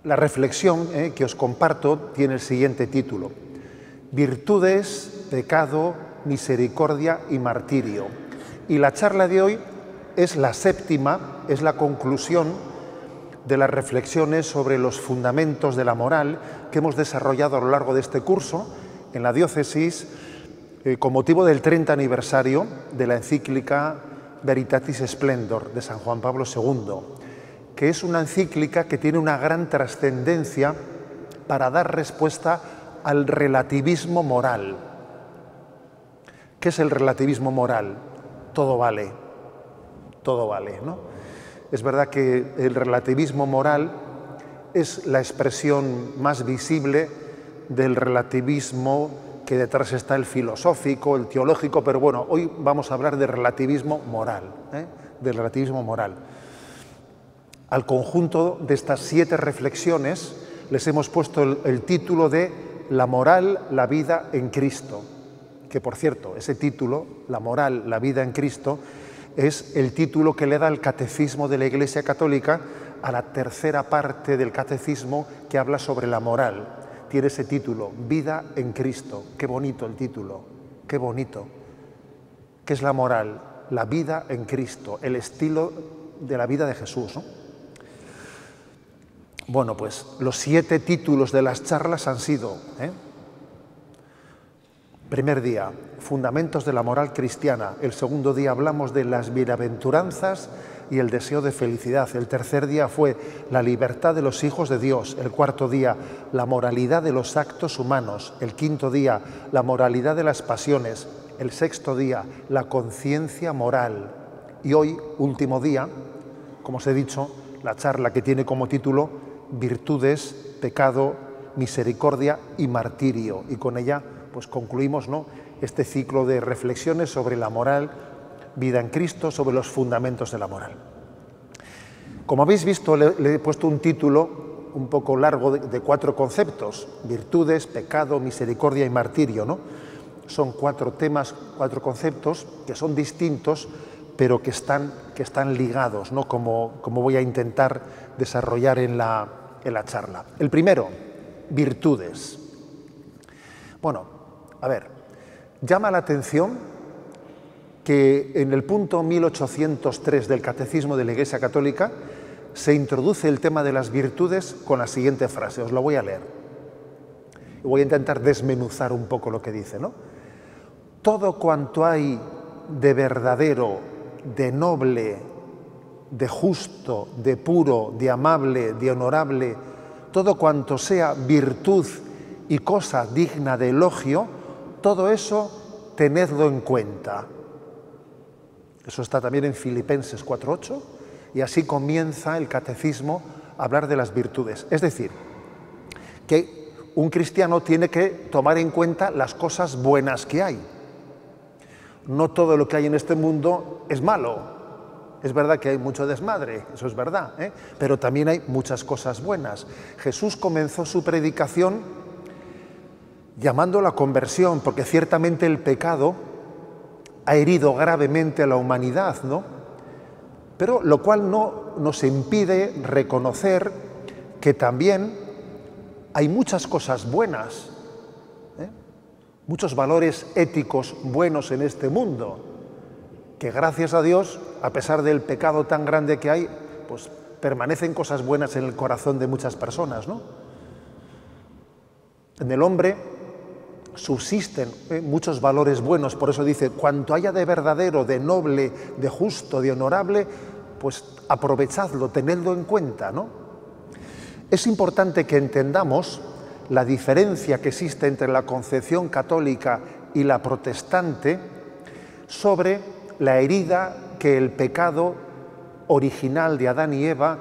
La reflexión que os comparto tiene el siguiente título: Virtudes, pecado, misericordia y martirio. Y la charla de hoy es la séptima, es la conclusión de las reflexiones sobre los fundamentos de la moral que hemos desarrollado a lo largo de este curso en la diócesis con motivo del 30 aniversario de la encíclica Veritatis Splendor de San Juan Pablo II, que es una encíclica que tiene una gran trascendencia para dar respuesta al relativismo moral. ¿Qué es el relativismo moral? Todo vale, ¿no? Es verdad que el relativismo moral es la expresión más visible del relativismo que detrás está el filosófico, el teológico, pero bueno, hoy vamos a hablar de relativismo moral, del relativismo moral. Al conjunto de estas 7 reflexiones les hemos puesto el título de La moral, la vida en Cristo, que por cierto, ese título, La moral, la vida en Cristo, es el título que le da el Catecismo de la Iglesia Católica a la tercera parte del Catecismo que habla sobre la moral. Tiene ese título, Vida en Cristo. Qué bonito el título, qué bonito. ¿Qué es la moral? La vida en Cristo, el estilo de la vida de Jesús, ¿no? Bueno, pues los 7 títulos de las charlas han sido, primer día, fundamentos de la moral cristiana. El segundo día hablamos de las bienaventuranzas y el deseo de felicidad. El tercer día fue la libertad de los hijos de Dios. El cuarto día, la moralidad de los actos humanos. El quinto día, la moralidad de las pasiones. El sexto día, la conciencia moral. Y hoy, último día, como os he dicho, la charla que tiene como título Virtudes, pecado, misericordia y martirio. Y con ella pues concluimos, ¿no?, este ciclo de reflexiones sobre la moral, vida en Cristo, sobre los fundamentos de la moral. Como habéis visto, le he puesto un título un poco largo de 4 conceptos: virtudes, pecado, misericordia y martirio, ¿no? Son 4 temas, 4 conceptos que son distintos, pero que están ligados, ¿no?, como voy a intentar desarrollar en la charla. El primero, virtudes. Bueno, a ver, llama la atención que en el punto 1803 del Catecismo de la Iglesia Católica se introduce el tema de las virtudes con la siguiente frase, os lo voy a leer. Voy a intentar desmenuzar un poco lo que dice, ¿no? Todo cuanto hay de verdadero, de noble, de justo, de puro, de amable, de honorable, todo cuanto sea virtud y cosa digna de elogio, todo eso tenedlo en cuenta. Eso está también en Filipenses 4:8, y así comienza el Catecismo a hablar de las virtudes. Es decir, que un cristiano tiene que tomar en cuenta las cosas buenas que hay. No todo lo que hay en este mundo es malo. Es verdad que hay mucho desmadre, eso es verdad, pero también hay muchas cosas buenas. Jesús comenzó su predicación llamando a la conversión, porque ciertamente el pecado ha herido gravemente a la humanidad, ¿no? Pero lo cual no nos impide reconocer que también hay muchas cosas buenas, muchos valores éticos buenos en este mundo, que gracias a Dios, a pesar del pecado tan grande que hay, pues permanecen cosas buenas en el corazón de muchas personas, ¿no? En el hombre subsisten muchos valores buenos, por eso dice, cuanto haya de verdadero, de noble, de justo, de honorable, pues aprovechadlo, tenedlo en cuenta, ¿no? Es importante que entendamos la diferencia que existe entre la concepción católica y la protestante sobre la herida que el pecado original de Adán y Eva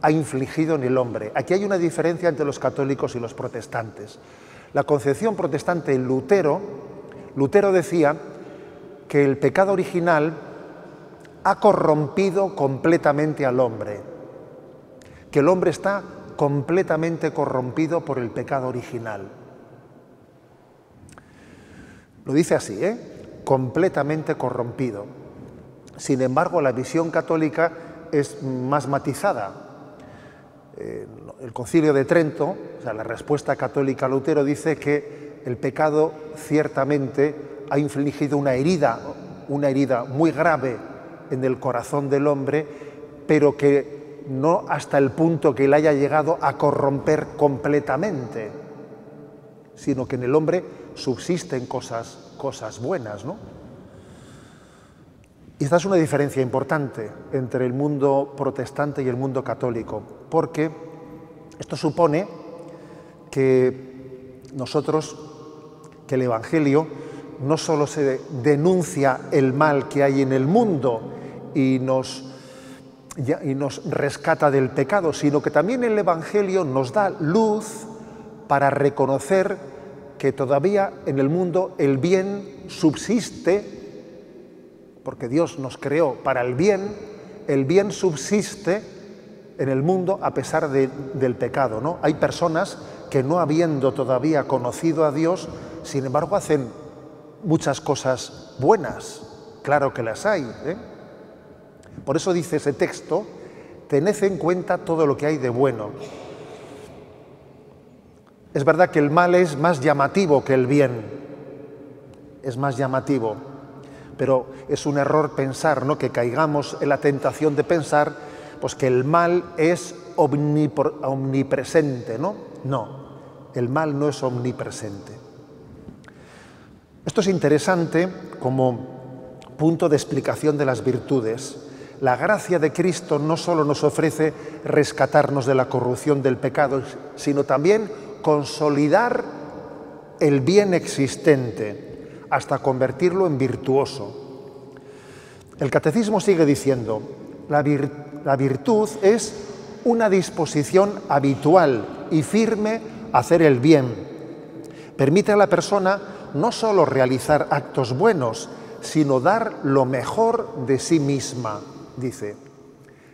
ha infligido en el hombre. Aquí hay una diferencia entre los católicos y los protestantes. La concepción protestante, Lutero decía que el pecado original ha corrompido completamente al hombre, que el hombre está completamente corrompido por el pecado original. Lo dice así, completamente corrompido. Sin embargo, la visión católica es más matizada. El Concilio de Trento, o sea, la respuesta católica a Lutero, dice que el pecado ciertamente ha infligido una herida muy grave en el corazón del hombre, pero que no hasta el punto que le haya llegado a corromper completamente, sino que en el hombre subsisten cosas buenas, ¿no? Y esta es una diferencia importante entre el mundo protestante y el mundo católico, porque esto supone que que el Evangelio no solo se denuncia el mal que hay en el mundo y nos rescata del pecado, sino que también el Evangelio nos da luz para reconocer que todavía en el mundo el bien subsiste, porque Dios nos creó para el bien subsiste en el mundo a pesar del pecado, ¿no? Hay personas que no habiendo todavía conocido a Dios, sin embargo hacen muchas cosas buenas, claro que las hay, ¿eh? Por eso dice ese texto, tened en cuenta todo lo que hay de bueno. Es verdad que el mal es más llamativo que el bien, es más llamativo, pero es un error pensar, ¿no?, que caigamos en la tentación de pensar pues, que el mal es omnipresente, ¿no? No, el mal no es omnipresente. Esto es interesante como punto de explicación de las virtudes. La gracia de Cristo no solo nos ofrece rescatarnos de la corrupción del pecado, sino también consolidar el bien existente hasta convertirlo en virtuoso. El catecismo sigue diciendo, la virtud es una disposición habitual y firme a hacer el bien. Permite a la persona no solo realizar actos buenos, sino dar lo mejor de sí misma, dice.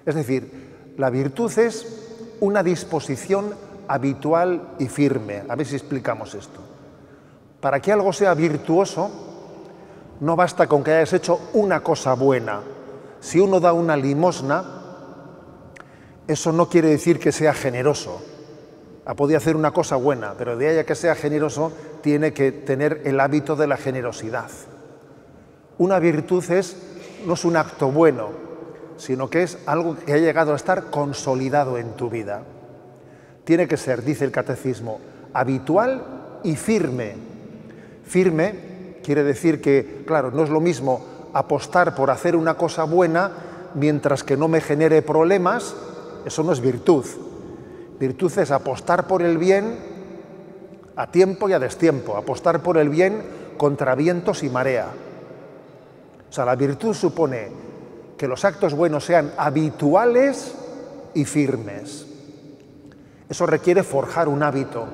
Es decir, la virtud es una disposición habitual y firme. A ver si explicamos esto. Para que algo sea virtuoso, no basta con que hayas hecho una cosa buena. Si uno da una limosna, eso no quiere decir que sea generoso. Ha podido hacer una cosa buena, pero de ahí a que sea generoso, tiene que tener el hábito de la generosidad. Una virtud no es un acto bueno, sino que es algo que ha llegado a estar consolidado en tu vida. Tiene que ser, dice el catecismo, habitual y firme. Firme quiere decir que, claro, no es lo mismo apostar por hacer una cosa buena mientras que no me genere problemas, eso no es virtud. Virtud es apostar por el bien a tiempo y a destiempo, apostar por el bien contra vientos y marea. O sea, la virtud supone que los actos buenos sean habituales y firmes. Eso requiere forjar un hábito,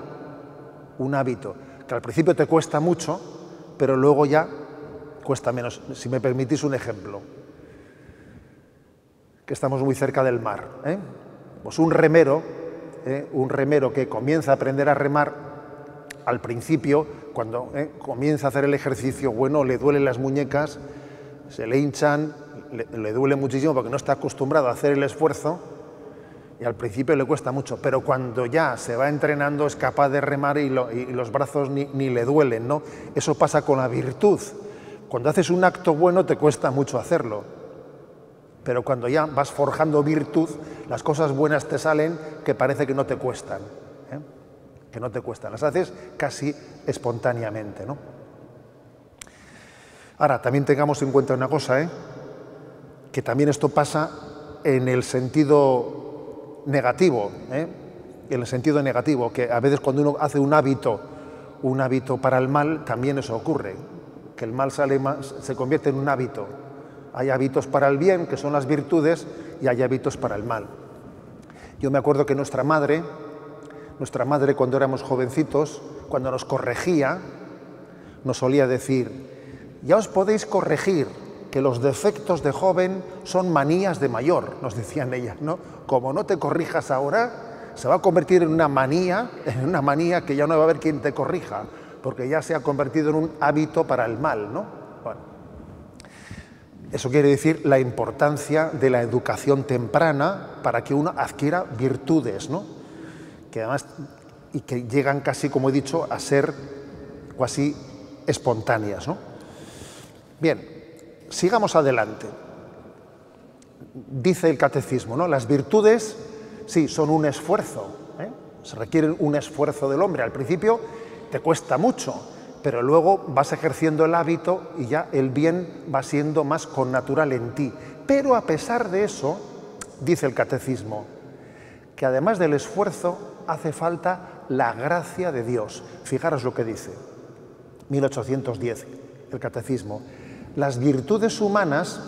que al principio te cuesta mucho, pero luego ya cuesta menos. Si me permitís un ejemplo, que estamos muy cerca del mar, ¿eh? Pues un remero que comienza a aprender a remar, al principio, cuando comienza a hacer el ejercicio, bueno, le duelen las muñecas, se le hinchan, le duele muchísimo porque no está acostumbrado a hacer el esfuerzo y al principio le cuesta mucho, pero cuando ya se va entrenando es capaz de remar y los brazos ni le duelen, ¿no? Eso pasa con la virtud. Cuando haces un acto bueno te cuesta mucho hacerlo, pero cuando ya vas forjando virtud, las cosas buenas te salen que parece que no te cuestan, ¿eh? Que no te cuestan, las haces casi espontáneamente, ¿no? Ahora, también tengamos en cuenta una cosa, que también esto pasa en el sentido negativo, en el sentido negativo, que a veces cuando uno hace un hábito para el mal, también eso ocurre, que el mal se convierte en un hábito. Hay hábitos para el bien, que son las virtudes, y hay hábitos para el mal. Yo me acuerdo que nuestra madre cuando éramos jovencitos, cuando nos corregía, nos solía decir: ya os podéis corregir, que los defectos de joven son manías de mayor, nos decían ellas, ¿no? Como no te corrijas ahora, se va a convertir en una manía que ya no va a haber quien te corrija, porque ya se ha convertido en un hábito para el mal, ¿no? Bueno, eso quiere decir la importancia de la educación temprana para que uno adquiera virtudes, ¿no? Que además, y que llegan casi, como he dicho, a ser casi espontáneas, ¿no? Bien, sigamos adelante. Dice el catecismo, ¿no? Las virtudes, sí, son un esfuerzo, ¿eh? Se requieren un esfuerzo del hombre. Al principio te cuesta mucho, pero luego vas ejerciendo el hábito y ya el bien va siendo más connatural en ti. Pero a pesar de eso, dice el catecismo, que además del esfuerzo hace falta la gracia de Dios. Fijaros lo que dice, 1810, el catecismo. Las virtudes humanas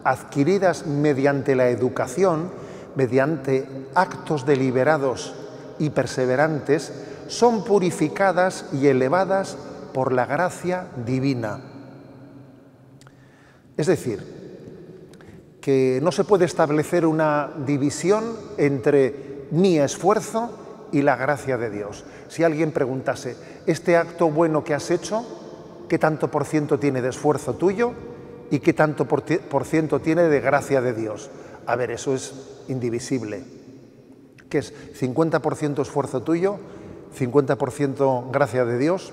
adquiridas mediante la educación, mediante actos deliberados y perseverantes, son purificadas y elevadas por la gracia divina. Es decir, que no se puede establecer una división entre mi esfuerzo y la gracia de Dios. Si alguien preguntase, ¿este acto bueno que has hecho, qué tanto por ciento tiene de esfuerzo tuyo y qué tanto por ciento tiene de gracia de Dios? A ver, eso es indivisible. ¿Qué es? ¿50% esfuerzo tuyo, 50% gracia de Dios?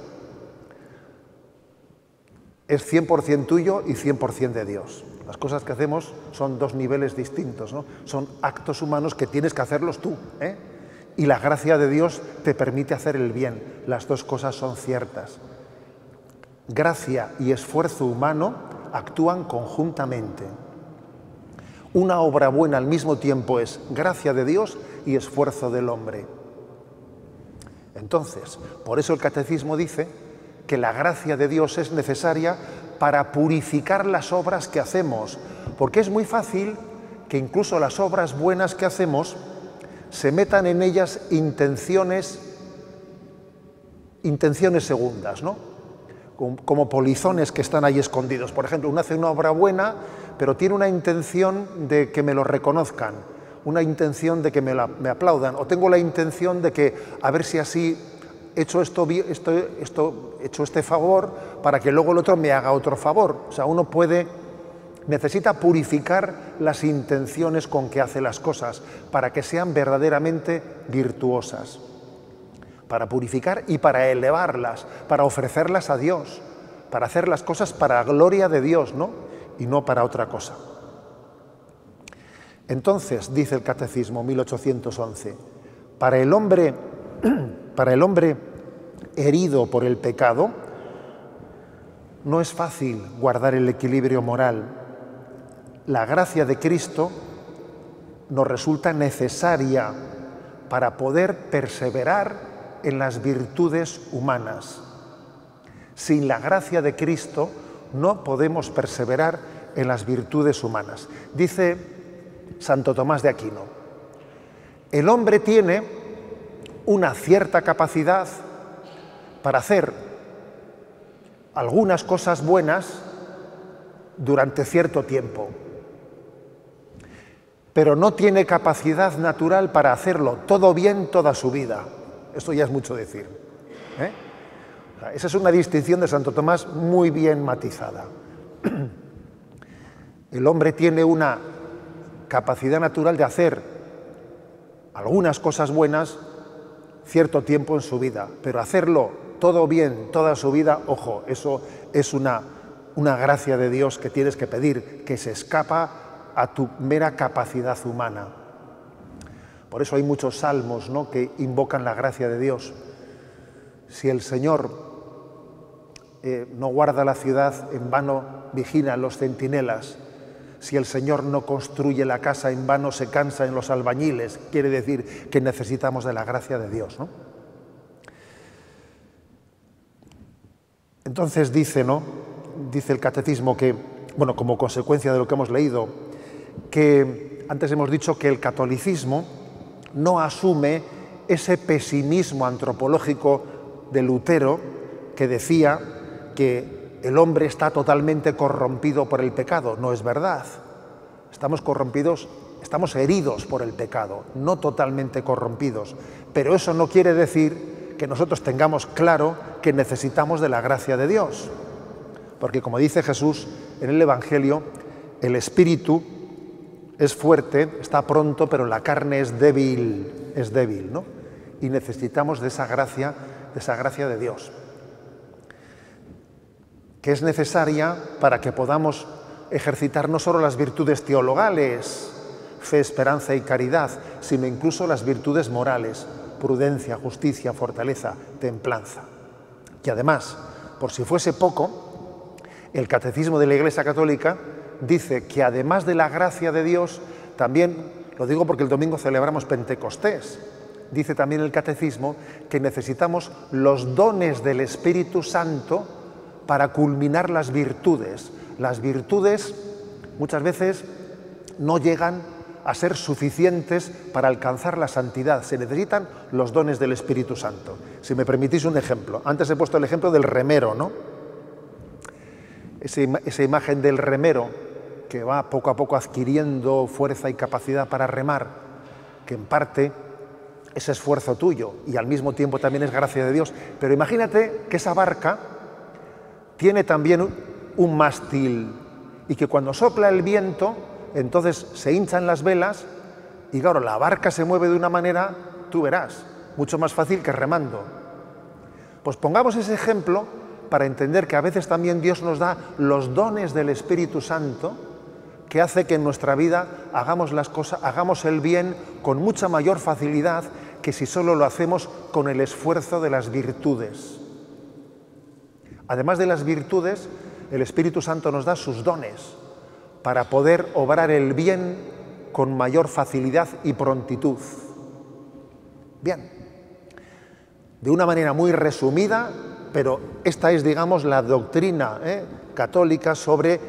Es 100% tuyo y 100% de Dios. Las cosas que hacemos son dos niveles distintos, ¿no? Son actos humanos que tienes que hacerlos tú, ¿eh? Y la gracia de Dios te permite hacer el bien. Las dos cosas son ciertas. Gracia y esfuerzo humano actúan conjuntamente. Una obra buena al mismo tiempo es gracia de Dios y esfuerzo del hombre. Entonces, por eso el catecismo dice que la gracia de Dios es necesaria para purificar las obras que hacemos, porque es muy fácil que incluso las obras buenas que hacemos se metan en ellas intenciones segundas, ¿no? Como polizones que están ahí escondidos. Por ejemplo, uno hace una obra buena, pero tiene una intención de que me lo reconozcan, una intención de que me aplaudan, o tengo la intención de que, a ver si así he hecho hecho este favor para que luego el otro me haga otro favor. O sea, uno necesita purificar las intenciones con que hace las cosas para que sean verdaderamente virtuosas. Para purificar y para elevarlas, para ofrecerlas a Dios, para hacer las cosas para la gloria de Dios, ¿no? Y no para otra cosa. Entonces, dice el Catecismo 1811, para el hombre herido por el pecado, no es fácil guardar el equilibrio moral. La gracia de Cristo nos resulta necesaria para poder perseverar en las virtudes humanas. Sin la gracia de Cristo no podemos perseverar en las virtudes humanas. Dice Santo Tomás de Aquino, el hombre tiene una cierta capacidad para hacer algunas cosas buenas durante cierto tiempo, pero no tiene capacidad natural para hacerlo todo bien toda su vida. Esto ya es mucho decir, ¿eh? O sea, esa es una distinción de Santo Tomás muy bien matizada. El hombre tiene una capacidad natural de hacer algunas cosas buenas cierto tiempo en su vida, pero hacerlo todo bien toda su vida, ojo, eso es una gracia de Dios que tienes que pedir, que se escapa a tu mera capacidad humana. Por eso hay muchos salmos, ¿no?, que invocan la gracia de Dios. Si el Señor no guarda la ciudad, en vano vigilan los centinelas. Si el Señor no construye la casa, en vano se cansan los albañiles. Quiere decir que necesitamos de la gracia de Dios, ¿no? Entonces dice el Catecismo que, bueno, como consecuencia de lo que hemos leído, que antes hemos dicho que el catolicismo no asume ese pesimismo antropológico de Lutero que decía que el hombre está totalmente corrompido por el pecado. No es verdad. Estamos corrompidos, estamos heridos por el pecado, no totalmente corrompidos. Pero eso no quiere decir que nosotros tengamos claro que necesitamos de la gracia de Dios. Porque como dice Jesús en el Evangelio, el Espíritu es fuerte, está pronto, pero la carne es débil, ¿no? Y necesitamos de esa gracia de Dios, que es necesaria para que podamos ejercitar no solo las virtudes teologales, fe, esperanza y caridad, sino incluso las virtudes morales, prudencia, justicia, fortaleza, templanza. Y además, por si fuese poco, el Catecismo de la Iglesia Católica dice que además de la gracia de Dios, también, lo digo porque el domingo celebramos Pentecostés, dice también el Catecismo que necesitamos los dones del Espíritu Santo para culminar las virtudes. Las virtudes muchas veces no llegan a ser suficientes para alcanzar la santidad. Se necesitan los dones del Espíritu Santo. Si me permitís un ejemplo. Antes he puesto el ejemplo del remero, ¿no? Esa imagen del remero que va poco a poco adquiriendo fuerza y capacidad para remar, que en parte es esfuerzo tuyo y al mismo tiempo también es gracia de Dios. Pero imagínate que esa barca tiene también un mástil y que cuando sopla el viento, entonces se hinchan las velas y claro, la barca se mueve de una manera, tú verás, mucho más fácil que remando. Pues pongamos ese ejemplo para entender que a veces también Dios nos da los dones del Espíritu Santo que hace que en nuestra vida hagamos las cosas, hagamos el bien con mucha mayor facilidad que si solo lo hacemos con el esfuerzo de las virtudes. Además de las virtudes, el Espíritu Santo nos da sus dones para poder obrar el bien con mayor facilidad y prontitud. Bien, de una manera muy resumida, pero esta es, digamos, la doctrina católica sobre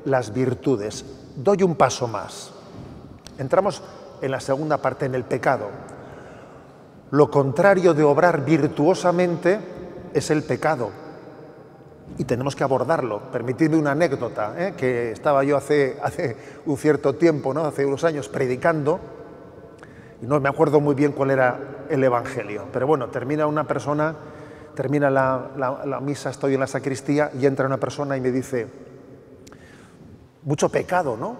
las virtudes. Doy un paso más. Entramos en la segunda parte, en el pecado. Lo contrario de obrar virtuosamente es el pecado. Y tenemos que abordarlo. Permitidme una anécdota, que estaba yo hace un cierto tiempo, ¿no? Hace unos años, predicando, y no me acuerdo muy bien cuál era el Evangelio. Pero bueno, termina la misa, estoy en la sacristía, y entra una persona y me dice, mucho pecado, ¿no?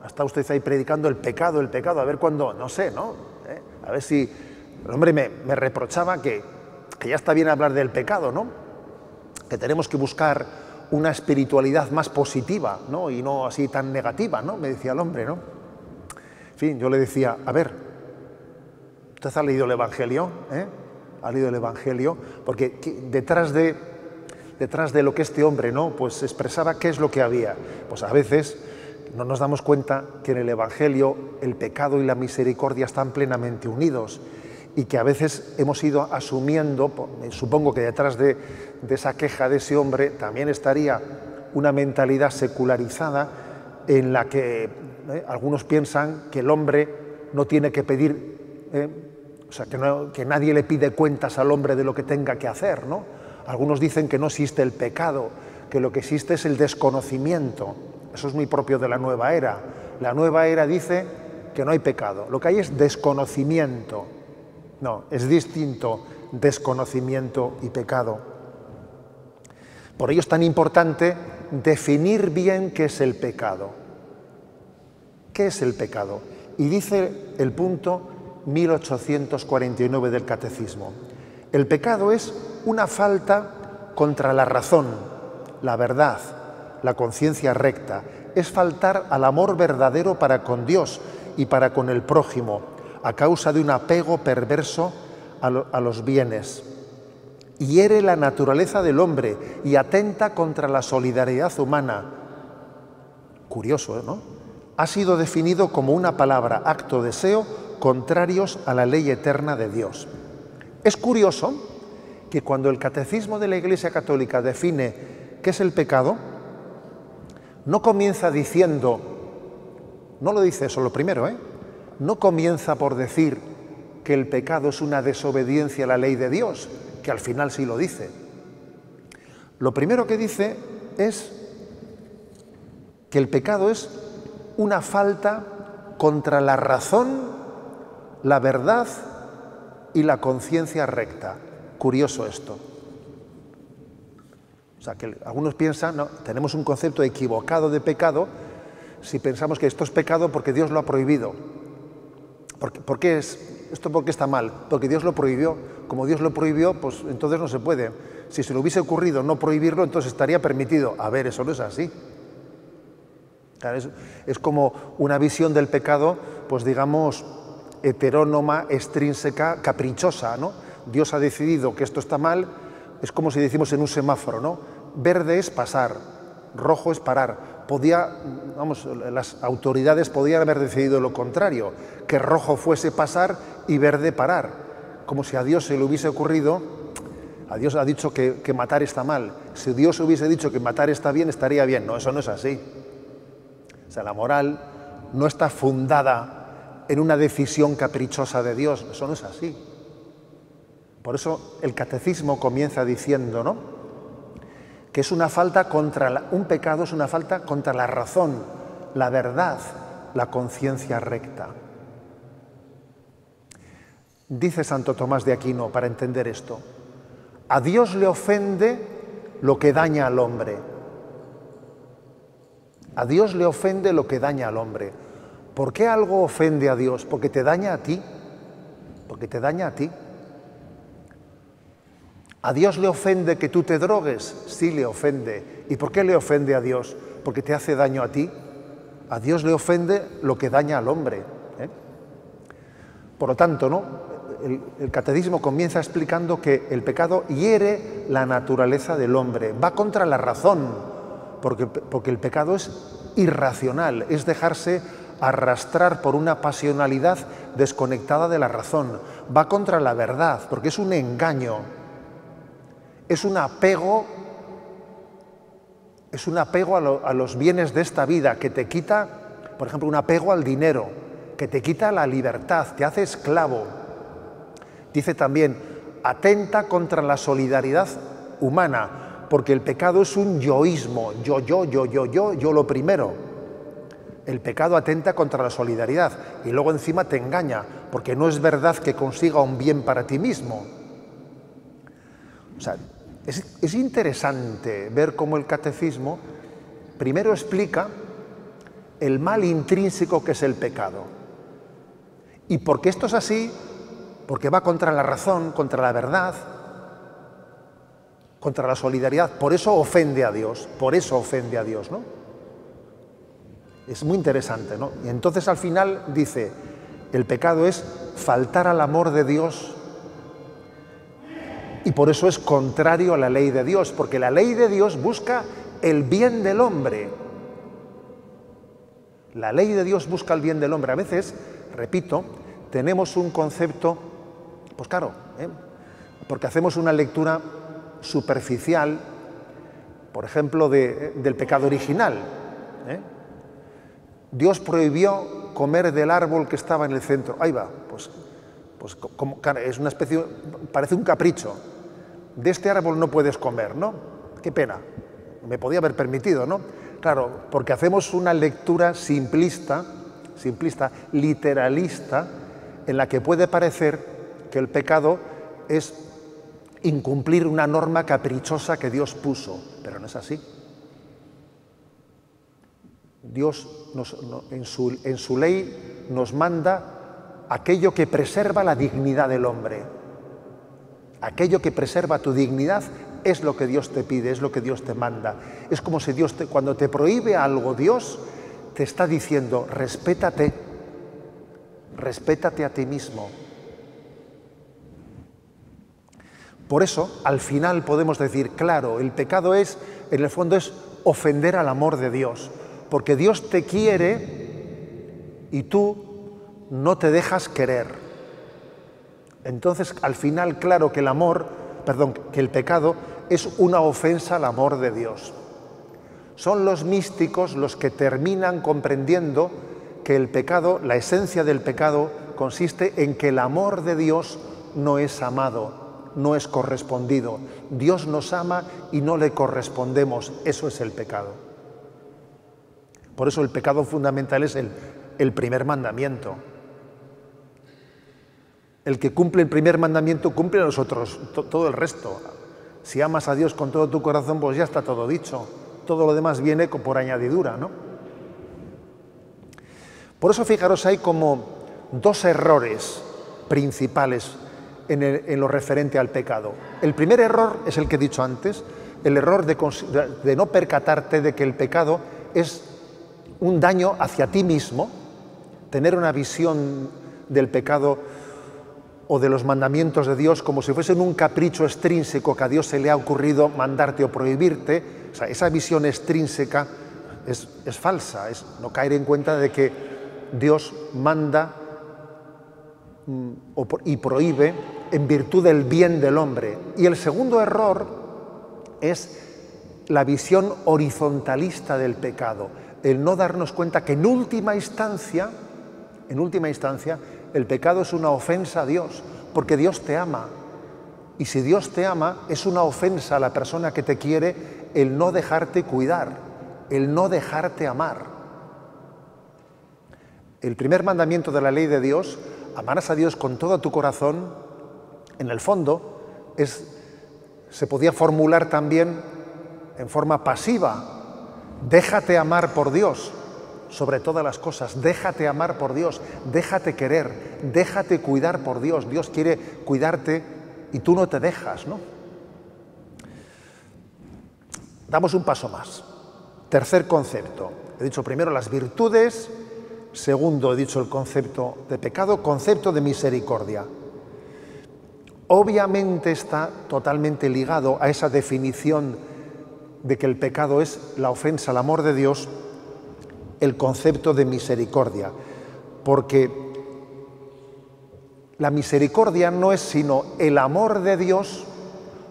Está usted ahí predicando el pecado, a ver cuándo, no sé, ¿no? A ver si... El hombre me reprochaba que ya está bien hablar del pecado, ¿no? Que tenemos que buscar una espiritualidad más positiva, ¿no? Y no así tan negativa, ¿no? Me decía el hombre, ¿no? En fin, yo le decía, a ver, ¿usted ha leído el Evangelio? ¿Ha leído el Evangelio? Porque detrás de lo que este hombre, ¿no? Pues expresaba qué es lo que había. Pues a veces no nos damos cuenta que en el Evangelio el pecado y la misericordia están plenamente unidos y que a veces hemos ido asumiendo, supongo que detrás de esa queja de ese hombre también estaría una mentalidad secularizada en la que algunos piensan que el hombre no tiene que pedir, o sea, que nadie le pide cuentas al hombre de lo que tenga que hacer, ¿no? Algunos dicen que no existe el pecado, que lo que existe es el desconocimiento. Eso es muy propio de la nueva era. La nueva era dice que no hay pecado, lo que hay es desconocimiento. No, es distinto desconocimiento y pecado. Por ello es tan importante definir bien qué es el pecado. ¿Qué es el pecado? Y dice el punto 1849 del Catecismo. El pecado es una falta contra la razón, la verdad, la conciencia recta. Es faltar al amor verdadero para con Dios y para con el prójimo, a causa de un apego perverso a los bienes. Hiere la naturaleza del hombre y atenta contra la solidaridad humana. Curioso, ¿no? Ha sido definido como una palabra, acto, deseo, contrarios a la ley eterna de Dios. Es curioso que cuando el Catecismo de la Iglesia Católica define qué es el pecado, no comienza diciendo, no lo dice eso lo primero, no comienza por decir que el pecado es una desobediencia a la ley de Dios, que al final sí lo dice. Lo primero que dice es que el pecado es una falta contra la razón, la verdad y la conciencia recta. Curioso esto. O sea, que algunos piensan, no, tenemos un concepto equivocado de pecado, si pensamos que esto es pecado porque Dios lo ha prohibido. ¿Por qué está mal? Porque Dios lo prohibió. Como Dios lo prohibió, pues entonces no se puede. Si se le hubiese ocurrido no prohibirlo, entonces estaría permitido. A ver, eso no es así. Claro, es como una visión del pecado, pues digamos, heterónoma, extrínseca, caprichosa, ¿no? Dios ha decidido que esto está mal, es como si decimos en un semáforo, ¿no? Verde es pasar, rojo es parar. Las autoridades podían haber decidido lo contrario, que rojo fuese pasar y verde parar. Como si a Dios se le hubiese ocurrido, a Dios ha dicho que matar está mal. Si Dios hubiese dicho que matar está bien, estaría bien. No, eso no es así. O sea, la moral no está fundada en una decisión caprichosa de Dios. Eso no es así. Por eso el catecismo comienza diciendo, ¿no?, que es una falta un pecado es una falta contra la razón, la verdad, la conciencia recta. Dice Santo Tomás de Aquino, para entender esto, a Dios le ofende lo que daña al hombre. A Dios le ofende lo que daña al hombre. ¿Por qué algo ofende a Dios? Porque te daña a ti. Porque te daña a ti. ¿A Dios le ofende que tú te drogues? Sí, le ofende. ¿Y por qué le ofende a Dios? Porque te hace daño a ti. A Dios le ofende lo que daña al hombre. Por lo tanto, ¿no?, el catecismo comienza explicando que el pecado hiere la naturaleza del hombre, va contra la razón, porque el pecado es irracional, es dejarse arrastrar por una pasionalidad desconectada de la razón, va contra la verdad, porque es un engaño. Es un apego a los bienes de esta vida que te quita, por ejemplo, un apego al dinero, que te quita la libertad, te hace esclavo. Dice también, atenta contra la solidaridad humana, porque el pecado es un yoísmo, yo lo primero. El pecado atenta contra la solidaridad y luego encima te engaña, porque no es verdad que consiga un bien para ti mismo. O sea, es interesante ver cómo el catecismo primero explica el mal intrínseco que es el pecado. Y porque esto es así, porque va contra la razón, contra la verdad, contra la solidaridad, por eso ofende a Dios, ¿no? Es muy interesante, ¿no? Y entonces al final dice, el pecado es faltar al amor de Dios. Y por eso es contrario a la ley de Dios, porque la ley de Dios busca el bien del hombre. La ley de Dios busca el bien del hombre. A veces, repito, tenemos un concepto, pues claro, porque hacemos una lectura superficial, por ejemplo, del pecado original. Dios prohibió comer del árbol que estaba en el centro. Ahí va, pues es una especie, parece un capricho. De este árbol no puedes comer, ¿no? Qué pena, me podía haber permitido, ¿no? Claro, porque hacemos una lectura simplista, literalista, en la que puede parecer que el pecado es incumplir una norma caprichosa que Dios puso, pero no es así. Dios en su ley nos manda aquello que preserva la dignidad del hombre. Aquello que preserva tu dignidad es lo que Dios te pide, es lo que Dios te manda. Es como si Dios, cuando te prohíbe algo, Dios te está diciendo, respétate a ti mismo. Por eso, al final podemos decir, claro, el pecado en el fondo es ofender al amor de Dios, porque Dios te quiere y tú no te dejas querer. Entonces, al final, claro que que el pecado es una ofensa al amor de Dios. Son los místicos los que terminan comprendiendo que el pecado, la esencia del pecado, consiste en que el amor de Dios no es amado, no es correspondido. Dios nos ama y no le correspondemos. Eso es el pecado. Por eso el pecado fundamental es el primer mandamiento. El que cumple el primer mandamiento cumple a los otros, todo el resto. Si amas a Dios con todo tu corazón, pues ya está todo dicho. Todo lo demás viene por añadidura, ¿no? Por eso fijaros, hay como dos errores principales en lo referente al pecado. El primer error es el que he dicho antes, el error de no percatarte de que el pecado es un daño hacia ti mismo, tener una visión del pecado o de los mandamientos de Dios como si fuesen un capricho extrínseco que a Dios se le ha ocurrido mandarte o prohibirte. O sea, esa visión extrínseca es falsa, es no caer en cuenta de que Dios manda y prohíbe en virtud del bien del hombre. Y el segundo error es la visión horizontalista del pecado, el no darnos cuenta que en última instancia, el pecado es una ofensa a Dios, porque Dios te ama. Y si Dios te ama, es una ofensa a la persona que te quiere el no dejarte cuidar, el no dejarte amar. El primer mandamiento de la ley de Dios, amarás a Dios con todo tu corazón, en el fondo, se podía formular también en forma pasiva. Déjate amar por Dios sobre todas las cosas, déjate amar por Dios, déjate querer, déjate cuidar por Dios. Dios quiere cuidarte y tú no te dejas, ¿no? Damos un paso más. Tercer concepto. He dicho primero las virtudes, segundo he dicho el concepto de pecado, concepto de misericordia. Obviamente está totalmente ligado a esa definición de que el pecado es la ofensa al amor de Dios, el concepto de misericordia, porque la misericordia no es sino el amor de Dios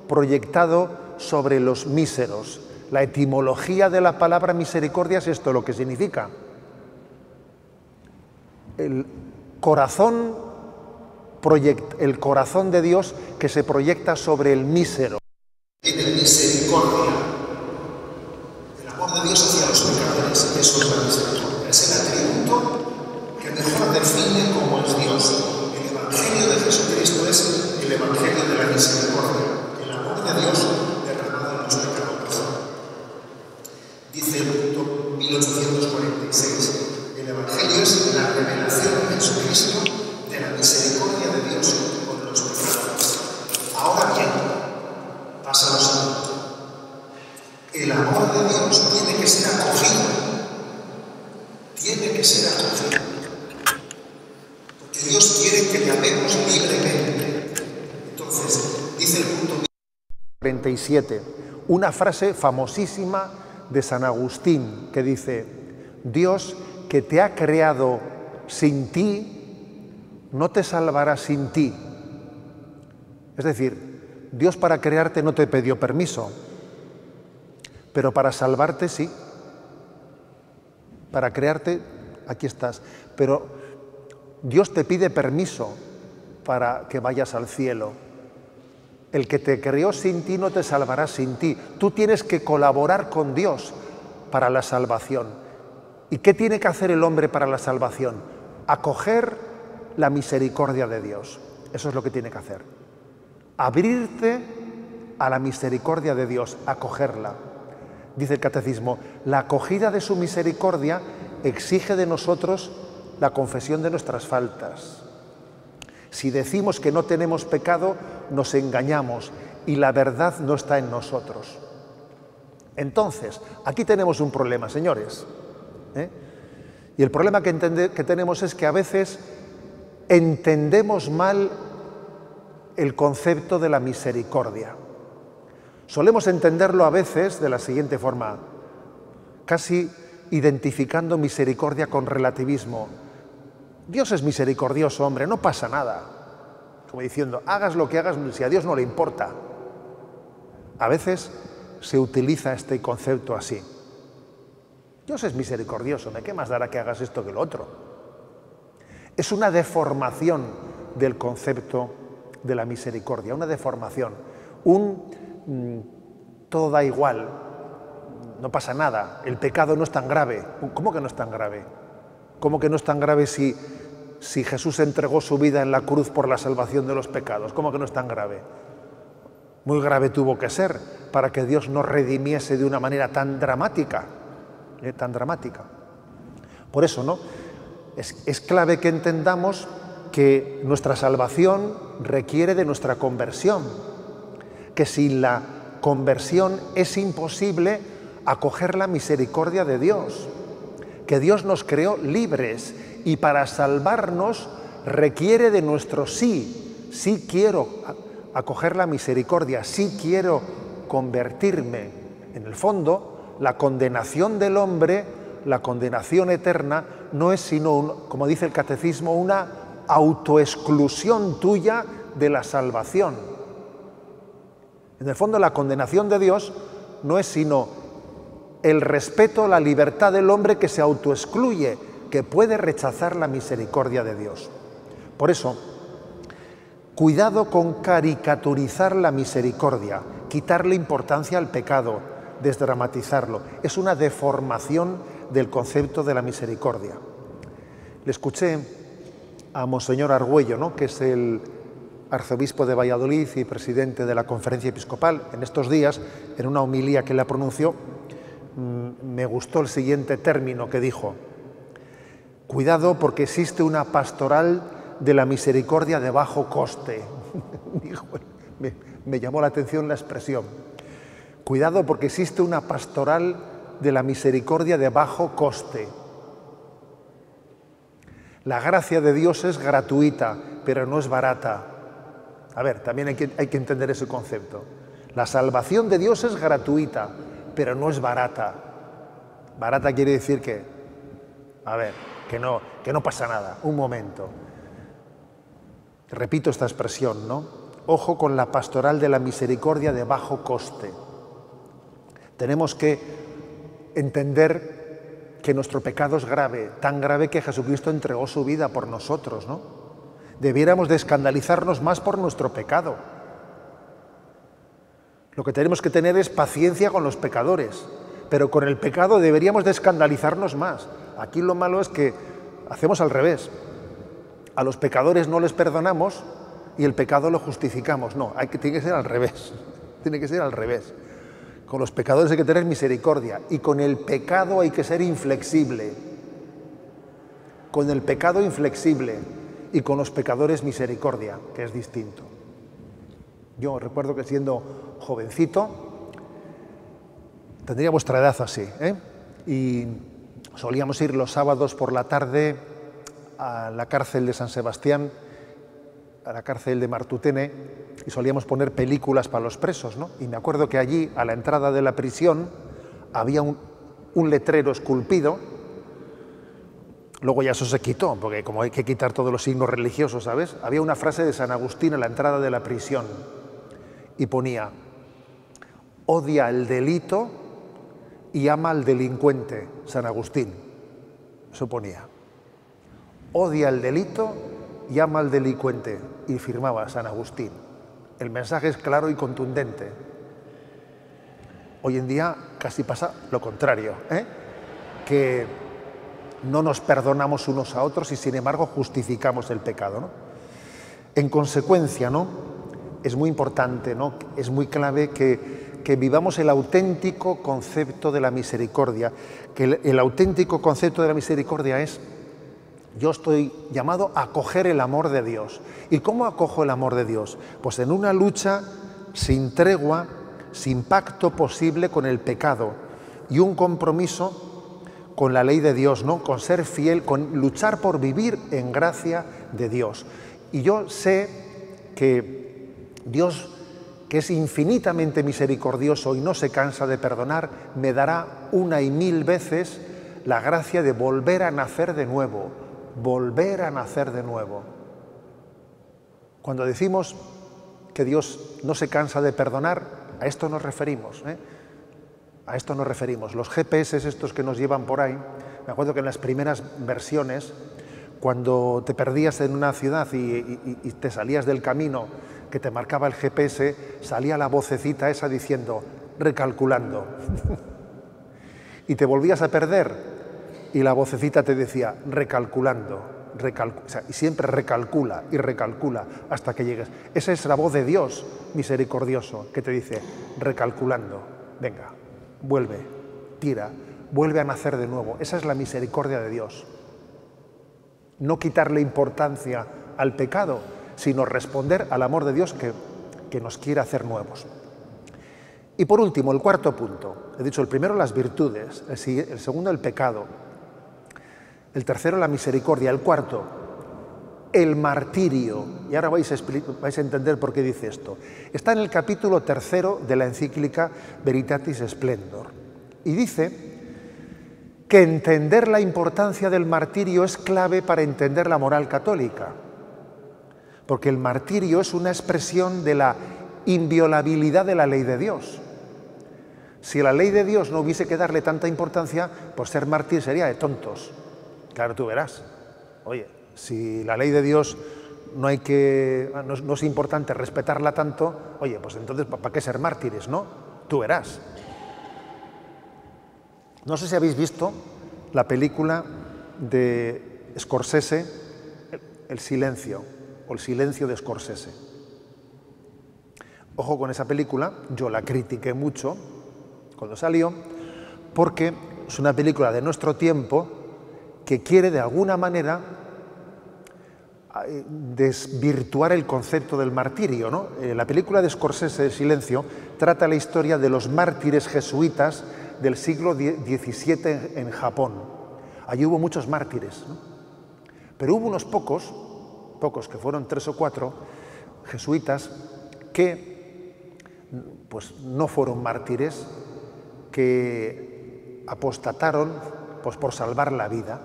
proyectado sobre los míseros. La etimología de la palabra misericordia es esto lo que significa. El corazón de Dios que se proyecta sobre el mísero. Tiene misericordia. El amor de Dios hacia los pecadores, eso es la misericordia. Es el atributo que mejor define cómo es Dios. El Evangelio de Jesucristo es el Evangelio de la misericordia. El amor de Dios derramado en los pecadores. Dice el punto 1846. El Evangelio es la revelación de Jesucristo de la misericordia de Dios con los pecadores. Ahora bien, pasa lo siguiente. El amor de Dios tiene que ser acogido. Tiene que ser acogido. Porque Dios quiere que le amemos libremente. Entonces, dice el punto 47, una frase famosísima de San Agustín que dice: Dios que te ha creado sin ti, no te salvará sin ti. Es decir, Dios para crearte no te pidió permiso, pero para salvarte sí. Para crearte, aquí estás. Pero Dios te pide permiso para que vayas al cielo. El que te creó sin ti no te salvará sin ti. Tú tienes que colaborar con Dios para la salvación. ¿Y qué tiene que hacer el hombre para la salvación? Acoger la misericordia de Dios. Eso es lo que tiene que hacer. Abrirte a la misericordia de Dios, acogerla. Dice el Catecismo, la acogida de su misericordia exige de nosotros la confesión de nuestras faltas. Si decimos que no tenemos pecado, nos engañamos y la verdad no está en nosotros. Entonces, aquí tenemos un problema, señores. Y el problema que tenemos es que a veces entendemos mal el concepto de la misericordia. Solemos entenderlo a veces de la siguiente forma, casi identificando misericordia con relativismo. Dios es misericordioso, hombre, no pasa nada. Como diciendo, hagas lo que hagas, si a Dios no le importa. A veces se utiliza este concepto así. Dios es misericordioso, ¿qué más dará que hagas esto que lo otro? Es una deformación del concepto de la misericordia, una deformación. Todo da igual, no pasa nada, el pecado no es tan grave. ¿Cómo que no es tan grave? ¿Cómo que no es tan grave si Jesús entregó su vida en la cruz por la salvación de los pecados? ¿Cómo que no es tan grave? Muy grave tuvo que ser para que Dios nos redimiese de una manera tan dramática. Por eso, ¿no? Es clave que entendamos que nuestra salvación requiere de nuestra conversión, que sin la conversión es imposible acoger la misericordia de Dios, que Dios nos creó libres y para salvarnos requiere de nuestro sí. Sí quiero acoger la misericordia, sí quiero convertirme. En el fondo, la condenación del hombre, la condenación eterna, no es sino, como dice el catecismo, una autoexclusión tuya de la salvación. En el fondo, la condenación de Dios no es sino el respeto a la libertad del hombre que se autoexcluye, que puede rechazar la misericordia de Dios. Por eso, cuidado con caricaturizar la misericordia, quitarle importancia al pecado, desdramatizarlo. Es una deformación del concepto de la misericordia. Le escuché a Monseñor Argüello, ¿no?, que es el arzobispo de Valladolid y presidente de la Conferencia Episcopal. En estos días, en una homilía que la pronunció, me gustó el siguiente término que dijo: cuidado porque existe una pastoral de la misericordia de bajo coste. Me llamó la atención la expresión. Cuidado porque existe una pastoral de la misericordia de bajo coste. La gracia de Dios es gratuita, pero no es barata. A ver, también hay que entender ese concepto. La salvación de Dios es gratuita, pero no es barata. Barata quiere decir que, a ver, que no pasa nada. Un momento. Repito esta expresión, ¿no? Ojo con la pastoral de la misericordia de bajo coste. Tenemos que entender que nuestro pecado es grave, tan grave que Jesucristo entregó su vida por nosotros, ¿no? Debiéramos de escandalizarnos más por nuestro pecado. Lo que tenemos que tener es paciencia con los pecadores, pero con el pecado deberíamos de escandalizarnos más. Aquí lo malo es que hacemos al revés. A los pecadores no les perdonamos y el pecado lo justificamos. No, tiene que ser al revés. Tiene que ser al revés. Con los pecadores hay que tener misericordia y con el pecado hay que ser inflexible. Con el pecado inflexible y con los pecadores misericordia, que es distinto. Yo recuerdo que siendo jovencito, tendría vuestra edad así, y solíamos ir los sábados por la tarde a la cárcel de San Sebastián, a la cárcel de Martutene, y solíamos poner películas para los presos, ¿no? Y me acuerdo que allí, a la entrada de la prisión, había un letrero esculpido. Luego ya eso se quitó, porque como hay que quitar todos los signos religiosos, ¿sabes? Había una frase de San Agustín a la entrada de la prisión y ponía: odia el delito y ama al delincuente, San Agustín. Eso ponía. Odia el delito y ama al delincuente, y firmaba San Agustín. El mensaje es claro y contundente. Hoy en día casi pasa lo contrario, que no nos perdonamos unos a otros y sin embargo justificamos el pecado, ¿no? En consecuencia, ¿no?, es muy importante, ¿no?, es muy clave que vivamos el auténtico concepto de la misericordia, que el auténtico concepto de la misericordia es: yo estoy llamado a acoger el amor de Dios. ¿Y cómo acojo el amor de Dios? Pues en una lucha sin tregua, sin pacto posible con el pecado y un compromiso con la ley de Dios, ¿no?, con ser fiel, con luchar por vivir en gracia de Dios. Y yo sé que Dios, que es infinitamente misericordioso y no se cansa de perdonar, me dará una y mil veces la gracia de volver a nacer de nuevo. Volver a nacer de nuevo. Cuando decimos que Dios no se cansa de perdonar, a esto nos referimos, A esto nos referimos. Los GPS estos que nos llevan por ahí, me acuerdo que en las primeras versiones, cuando te perdías en una ciudad y te salías del camino que te marcaba el GPS, salía la vocecita esa diciendo: recalculando. Y te volvías a perder y la vocecita te decía: recalculando, o sea, y siempre recalcula y recalcula hasta que llegues. Esa es la voz de Dios misericordioso que te dice: recalculando, venga, vuelve, tira, vuelve a nacer de nuevo. Esa es la misericordia de Dios. no quitarle importancia al pecado, sino responder al amor de Dios que nos quiere hacer nuevos. Y por último, el cuarto punto. He dicho el primero, las virtudes, el segundo, el pecado, el tercero, la misericordia, el cuarto, el martirio. Y ahora vais a entender por qué dice esto. Está en el capítulo 3 de la encíclica Veritatis Splendor. Y dice que entender la importancia del martirio es clave para entender la moral católica. Porque el martirio es una expresión de la inviolabilidad de la ley de Dios. Si a la ley de Dios no hubiese que darle tanta importancia, pues ser mártir sería de tontos. Claro, tú verás. Oye, si la ley de Dios no es importante respetarla tanto, oye, pues entonces ¿para qué ser mártires, no? Tú verás. No sé si habéis visto la película de Scorsese, El silencio, o El silencio de Scorsese. Ojo con esa película, yo la critiqué mucho cuando salió, porque es una película de nuestro tiempo que quiere de alguna manera desvirtuar el concepto del martirio, ¿no? La película de Scorsese, El silencio, trata la historia de los mártires jesuitas del siglo XVII en Japón. Allí hubo muchos mártires, ¿no? Pero hubo unos pocos, que fueron 3 o 4 jesuitas, que pues, no fueron mártires, que apostataron pues, por salvar la vida.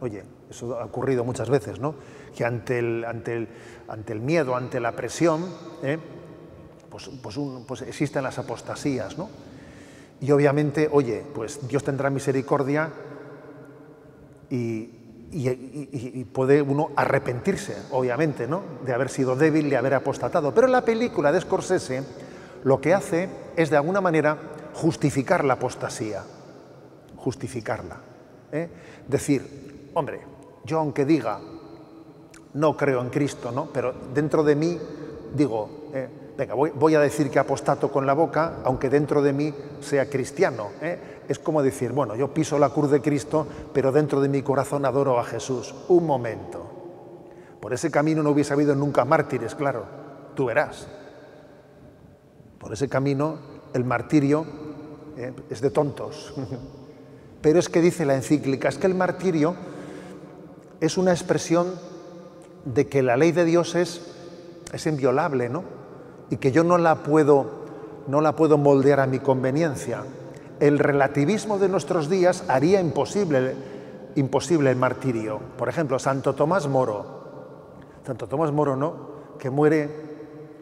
Oye, eso ha ocurrido muchas veces, ¿no? Que ante el miedo, ante la presión, pues existen las apostasías, ¿no? Y obviamente, oye, pues Dios tendrá misericordia y puede uno arrepentirse, obviamente, ¿no? De haber sido débil, de haber apostatado. Pero la película de Scorsese lo que hace es, de alguna manera, justificar la apostasía. Justificarla. Decir, hombre, yo aunque diga no creo en Cristo, ¿no? Pero dentro de mí digo, venga, voy a decir que apostato con la boca, aunque dentro de mí sea cristiano. Es como decir, bueno, yo piso la cruz de Cristo, pero dentro de mi corazón adoro a Jesús. Un momento. Por ese camino no hubiese habido nunca mártires, claro, tú verás. Por ese camino el martirio es de tontos. Pero es que dice la encíclica, es que el martirio es una expresión de que la ley de Dios es inviolable, ¿no? Y que yo no la puedo moldear a mi conveniencia. El relativismo de nuestros días haría imposible el martirio. Por ejemplo, Santo Tomás Moro, ¿no? Que muere,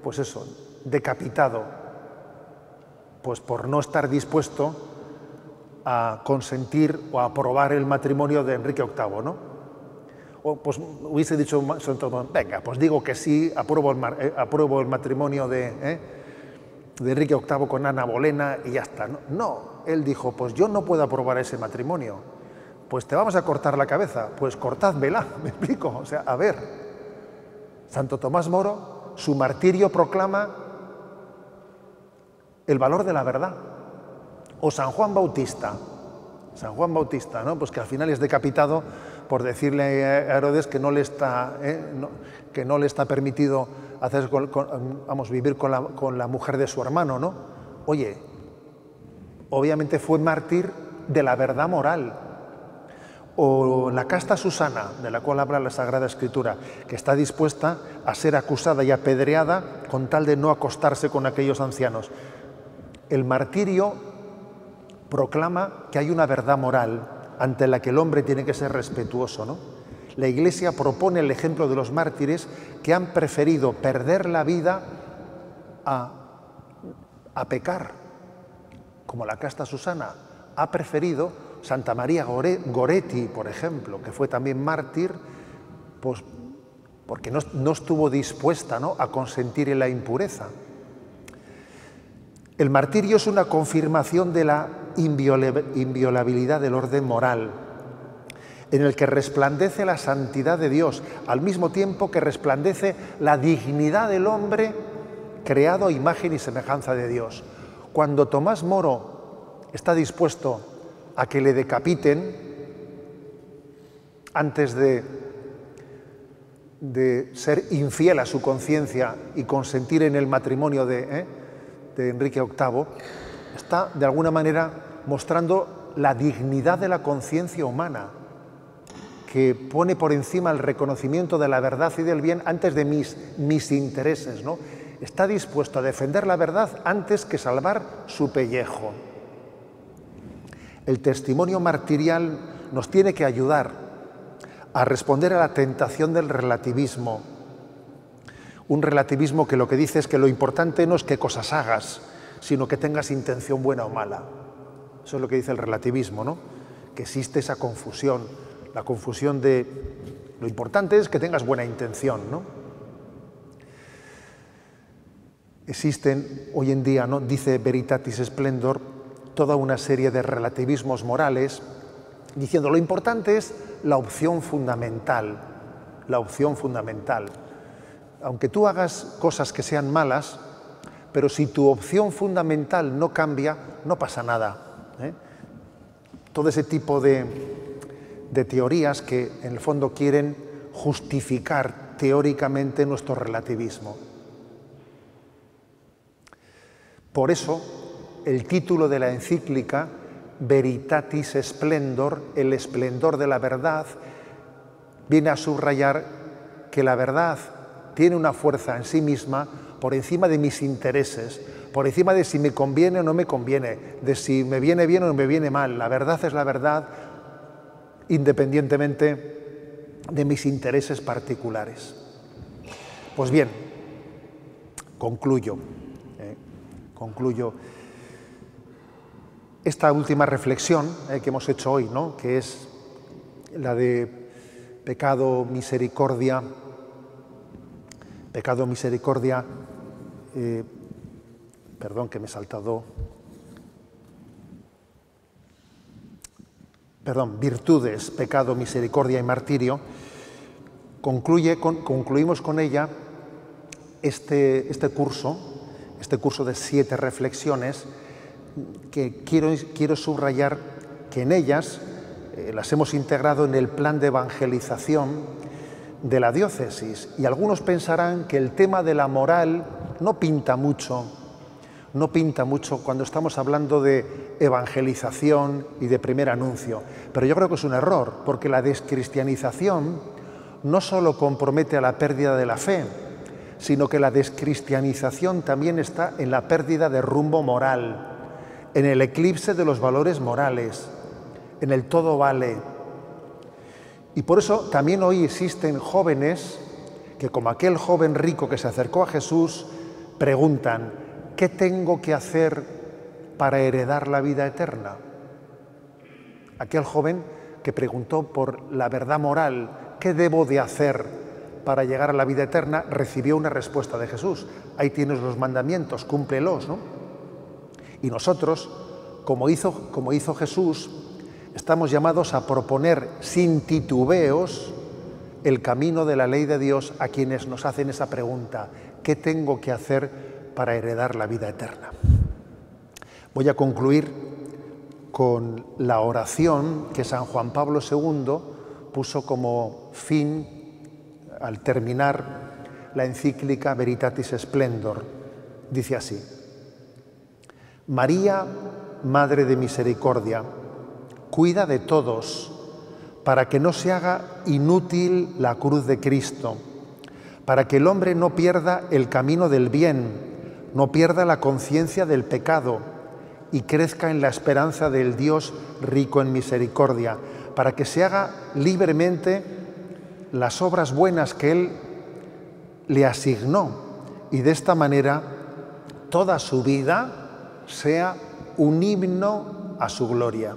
pues eso, decapitado, pues por no estar dispuesto a consentir o a aprobar el matrimonio de Enrique VIII, ¿no? O pues hubiese dicho Santo Tomás, venga, pues digo que sí, apruebo el matrimonio de Enrique VIII con Ana Bolena y ya está. No, él dijo, pues yo no puedo aprobar ese matrimonio. Pues te vamos a cortar la cabeza. Pues cortádmela, me explico. O sea, a ver, Santo Tomás Moro, su martirio proclama el valor de la verdad. O San Juan Bautista, ¿no? Pues que al final es decapitado por decirle a Herodes que no le está permitido vivir con la mujer de su hermano, ¿no? Oye, obviamente fue mártir de la verdad moral. O la casta Susana, de la cual habla la Sagrada Escritura, que está dispuesta a ser acusada y apedreada con tal de no acostarse con aquellos ancianos. El martirio proclama que hay una verdad moral ante la que el hombre tiene que ser respetuoso, ¿no? La Iglesia propone el ejemplo de los mártires que han preferido perder la vida a pecar, como la casta Susana. Ha preferido Santa María Goretti, por ejemplo, que fue también mártir, pues porque no estuvo dispuesta, ¿no?, a consentir en la impureza. El martirio es una confirmación de la inviolabilidad del orden moral, en el que resplandece la santidad de Dios, al mismo tiempo que resplandece la dignidad del hombre creado a imagen y semejanza de Dios. Cuando Tomás Moro está dispuesto a que le decapiten, antes de ser infiel a su conciencia y consentir en el matrimonio de Enrique VIII, está de alguna manera mostrando la dignidad de la conciencia humana, que pone por encima el reconocimiento de la verdad y del bien antes de mis intereses, ¿no? Está dispuesto a defender la verdad antes que salvar su pellejo. El testimonio martirial nos tiene que ayudar a responder a la tentación del relativismo. Un relativismo que lo que dice es que lo importante no es qué cosas hagas, sino que tengas intención buena o mala. Eso es lo que dice el relativismo, ¿no? Que existe esa confusión, la confusión de lo importante es que tengas buena intención, ¿no? Existen hoy en día, ¿no?, dice Veritatis Splendor, toda una serie de relativismos morales diciendo lo importante es la opción fundamental, la opción fundamental. Aunque tú hagas cosas que sean malas, pero si tu opción fundamental no cambia, no pasa nada, ¿eh? Todo ese tipo de teorías que en el fondo quieren justificar teóricamente nuestro relativismo. Por eso, el título de la encíclica, Veritatis Splendor, el esplendor de la verdad, viene a subrayar que la verdad tiene una fuerza en sí misma por encima de mis intereses, por encima de si me conviene o no me conviene, de si me viene bien o no me viene mal. La verdad es la verdad independientemente de mis intereses particulares. Pues bien, concluyo. Esta última reflexión que hemos hecho hoy, ¿no?, que es la de pecado, misericordia, perdón que me he saltado, virtudes, pecado, misericordia y martirio, concluimos con ella este curso de 7 reflexiones que quiero subrayar que en ellas las hemos integrado en el plan de evangelización de la diócesis. Y algunos pensarán que el tema de la moral no pinta mucho cuando estamos hablando de evangelización y de primer anuncio. Pero yo creo que es un error, porque la descristianización no solo compromete a la pérdida de la fe, sino que la descristianización también está en la pérdida de rumbo moral, en el eclipse de los valores morales, en el todo vale. Y por eso también hoy existen jóvenes que, como aquel joven rico que se acercó a Jesús, preguntan: ¿qué tengo que hacer para heredar la vida eterna? Aquel joven que preguntó por la verdad moral, ¿qué debo de hacer para llegar a la vida eterna?, recibió una respuesta de Jesús: ahí tienes los mandamientos, cúmplelos, ¿no? Y nosotros, como hizo Jesús, estamos llamados a proponer sin titubeos el camino de la ley de Dios a quienes nos hacen esa pregunta: ¿qué tengo que hacer para heredar la vida eterna? Voy a concluir con la oración que San Juan Pablo II puso como fin al terminar la encíclica Veritatis Splendor. Dice así: María, Madre de Misericordia, cuida de todos para que no se haga inútil la cruz de Cristo, para que el hombre no pierda el camino del bien, no pierda la conciencia del pecado y crezca en la esperanza del Dios rico en misericordia, para que se haga libremente las obras buenas que Él le asignó y de esta manera toda su vida sea un himno a su gloria.